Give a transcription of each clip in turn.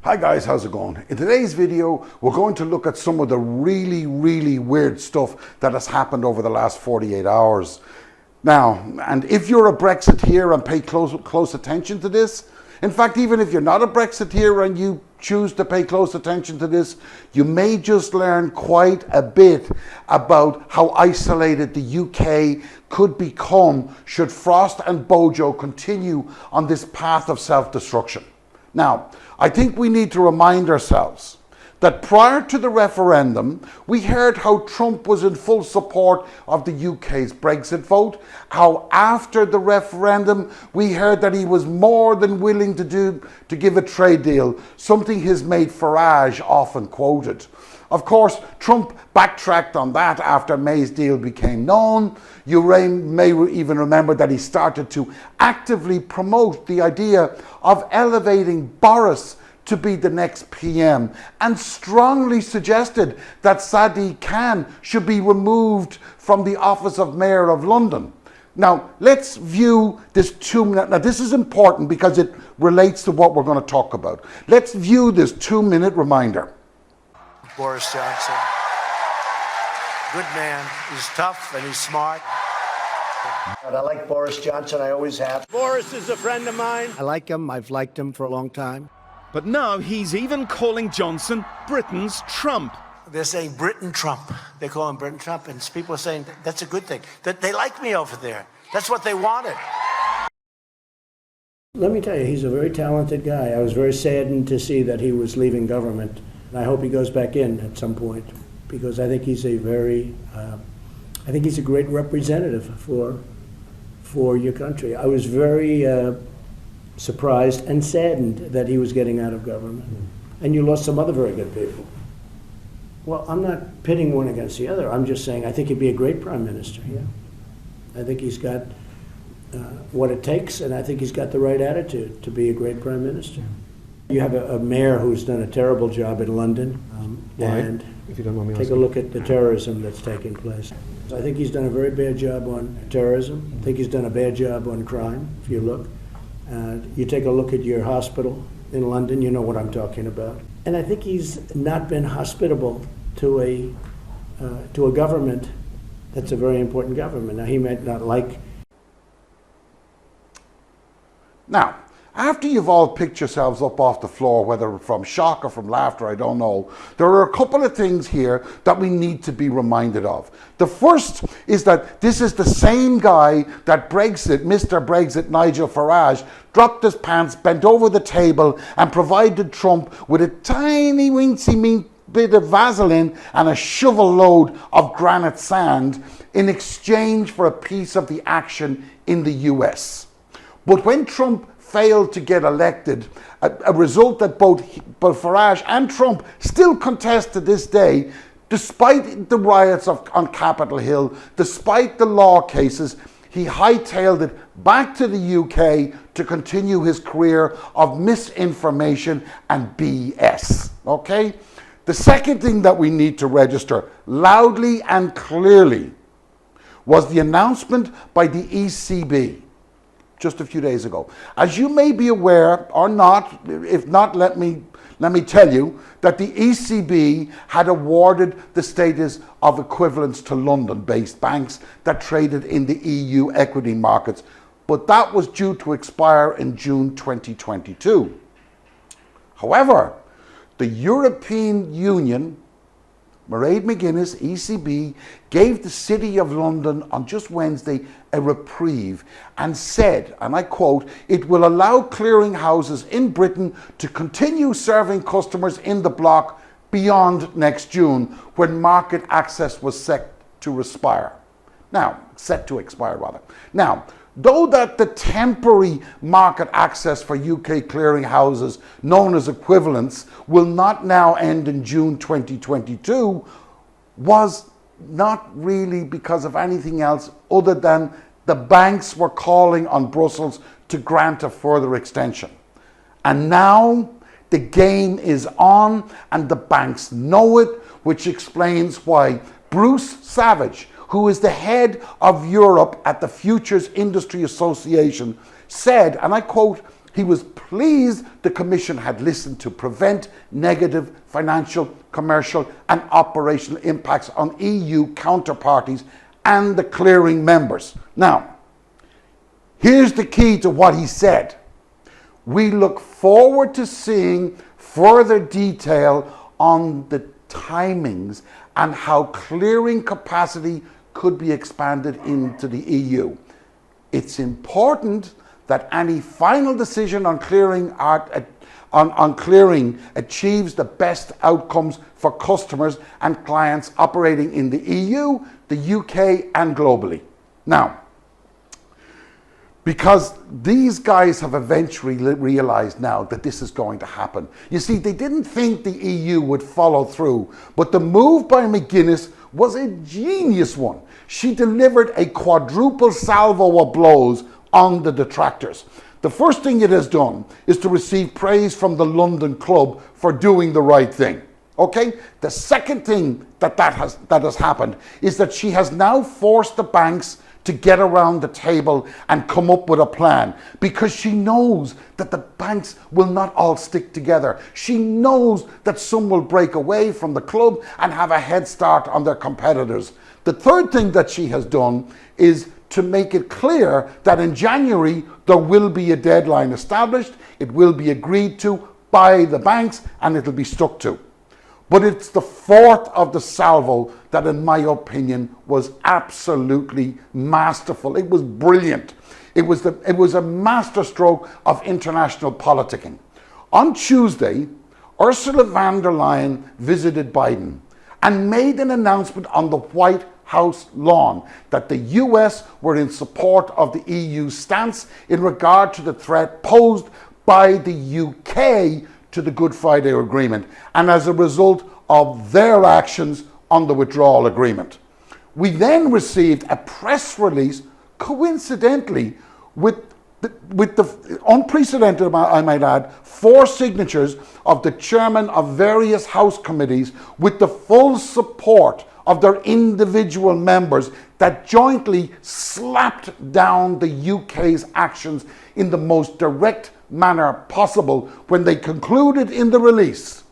Hi guys, how's it going? In today's video, we're going to look at some of the really weird stuff that has happened over the last 48 hours. Now, and if you're a Brexiteer and pay close attention to this, in fact, even if you're not a Brexiteer and you choose to pay close attention to this, you may just learn quite a bit about how isolated the UK could become should Frost and Bojo continue on this path of self-destruction. Now, I think we need to remind ourselves that prior to the referendum, we heard how Trump was in full support of the UK's Brexit vote, how after the referendum, we heard that he was more than willing to give a trade deal, something his mate Farage often quoted. Of course, Trump backtracked on that after May's deal became known. You may even remember that he started to actively promote the idea of elevating Boris to be the next PM and strongly suggested that Sadiq Khan should be removed from the office of Mayor of London. Now, let's view this 2-minute, now this is important because it relates to what we're going to talk about. Let's view this 2-minute reminder. Boris Johnson. Good man. He's tough and he's smart. But I like Boris Johnson. I always have. Boris is a friend of mine. I like him. I've liked him for a long time. But now he's even calling Johnson Britain's Trump. They're saying Britain Trump. They call him Britain Trump. And people are saying that's a good thing. That they like me over there. That's what they wanted. Let me tell you, he's a very talented guy. I was very saddened to see that he was leaving government. I hope he goes back in at some point because I think he's a great representative for your country. I was very surprised and saddened that he was getting out of government. And you lost some other very good people. Well, I'm not pitting one against the other. I'm just saying I think he'd be a great prime minister. Yeah, I think he's got what it takes, and I think he's got the right attitude to be a great prime minister. You have a mayor who's done a terrible job in London, and if you don't mind me take a look at the terrorism that's taking place. I think he's done a very bad job on terrorism. I think he's done a bad job on crime, if you look. You take a look at your hospital in London, you know what I'm talking about. And I think he's not been hospitable to a government that's a very important government. Now, he might not like... Now, after you've all picked yourselves up off the floor, whether from shock or from laughter, I don't know, there are a couple of things here that we need to be reminded of. The first is that this is the same guy that Brexit, Mr. Brexit, Nigel Farage, dropped his pants, bent over the table and provided Trump with a tiny wincy bit of Vaseline and a shovel load of granite sand in exchange for a piece of the action in the US. But when Trump failed to get elected, a result that both Farage and Trump still contest to this day, despite the riots on Capitol Hill, despite the law cases, he hightailed it back to the UK to continue his career of misinformation and BS, okay? The second thing that we need to register loudly and clearly was the announcement by the ECB just a few days ago. As you may be aware or not, if not, let me tell you that the ECB had awarded the status of equivalence to London-based banks that traded in the EU equity markets, but that was due to expire in June 2022. However, the European Union, Mairead McGuinness, ECB, gave the City of London on just Wednesday a reprieve and said, and I quote, "It will allow clearing houses in Britain to continue serving customers in the bloc beyond next June, when market access was set to expire." Now, though that the temporary market access for UK clearing houses, known as equivalence, will not now end in June 2022, was not really because of anything else other than the banks were calling on Brussels to grant a further extension. And now the game is on and the banks know it, which explains why Bruce Savage, who is the head of Europe at the Futures Industry Association, said, and I quote, He was pleased the Commission had listened to prevent negative financial, commercial and operational impacts on EU counterparties and the clearing members. Now, here's the key to what he said. We look forward to seeing further detail on the timings and how clearing capacity could be expanded into the EU. It's important that any final decision on clearing achieves the best outcomes for customers and clients operating in the EU, the UK and globally. Now, because these guys have eventually realized now that this is going to happen. You see, they didn't think the EU would follow through, but the move by McGuinness was a genius one. She delivered a quadruple salvo of blows on the detractors. The first thing it has done is to receive praise from the London Club for doing the right thing. Okay? The second thing that has happened is that she has now forced the banks to get around the table and come up with a plan, because she knows that the banks will not all stick together. She knows that some will break away from the club and have a head start on their competitors. The third thing that she has done is to make it clear that in January there will be a deadline established, it will be agreed to by the banks and it will be stuck to. But it's the fourth of the salvo that, in my opinion, was absolutely masterful. It was brilliant. It was a masterstroke of international politicking. On Tuesday, Ursula von der Leyen visited Biden and made an announcement on the White House lawn that the US were in support of the EU's stance in regard to the threat posed by the UK to the Good Friday Agreement, and as a result of their actions on the withdrawal agreement. We then received a press release, coincidentally, with the unprecedented, I might add, 4 signatures of the chairman of various House committees with the full support of their individual members that jointly slapped down the UK's actions in the most direct manner possible when they concluded in the release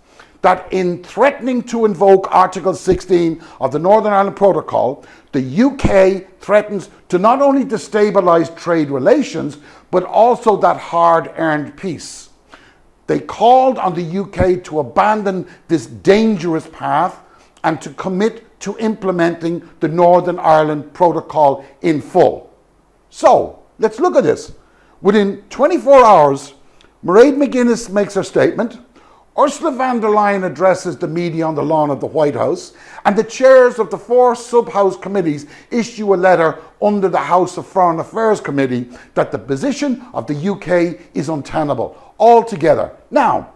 that in threatening to invoke Article 16 of the Northern Ireland Protocol, the UK threatens to not only destabilise trade relations, but also that hard-earned peace. They called on the UK to abandon this dangerous path and to commit to implementing the Northern Ireland Protocol in full. So, let's look at this. Within 24 hours, Mairead McGuinness makes her statement, Ursula von der Leyen addresses the media on the lawn of the White House, and the chairs of the 4 sub-House committees issue a letter under the House of Foreign Affairs Committee that the position of the UK is untenable altogether. Now,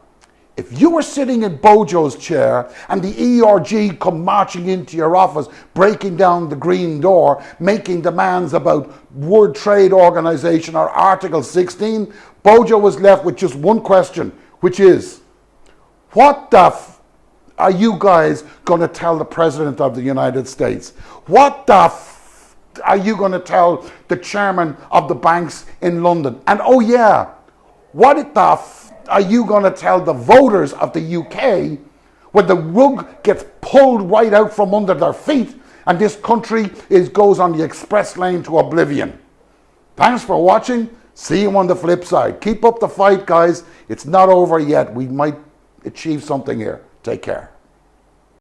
if you were sitting in Bojo's chair and the ERG come marching into your office, breaking down the green door, making demands about World Trade Organization or Article 16, Bojo was left with just one question, which is, what the are you guys going to tell the President of the United States? What the are you going to tell the chairman of the banks in London? And oh yeah, what the are you going to tell the voters of the UK when the rug gets pulled right out from under their feet and this country goes on the express lane to oblivion? Thanks for watching. See you on the flip side. Keep up the fight, guys. It's not over yet. We might achieve something here. Take care.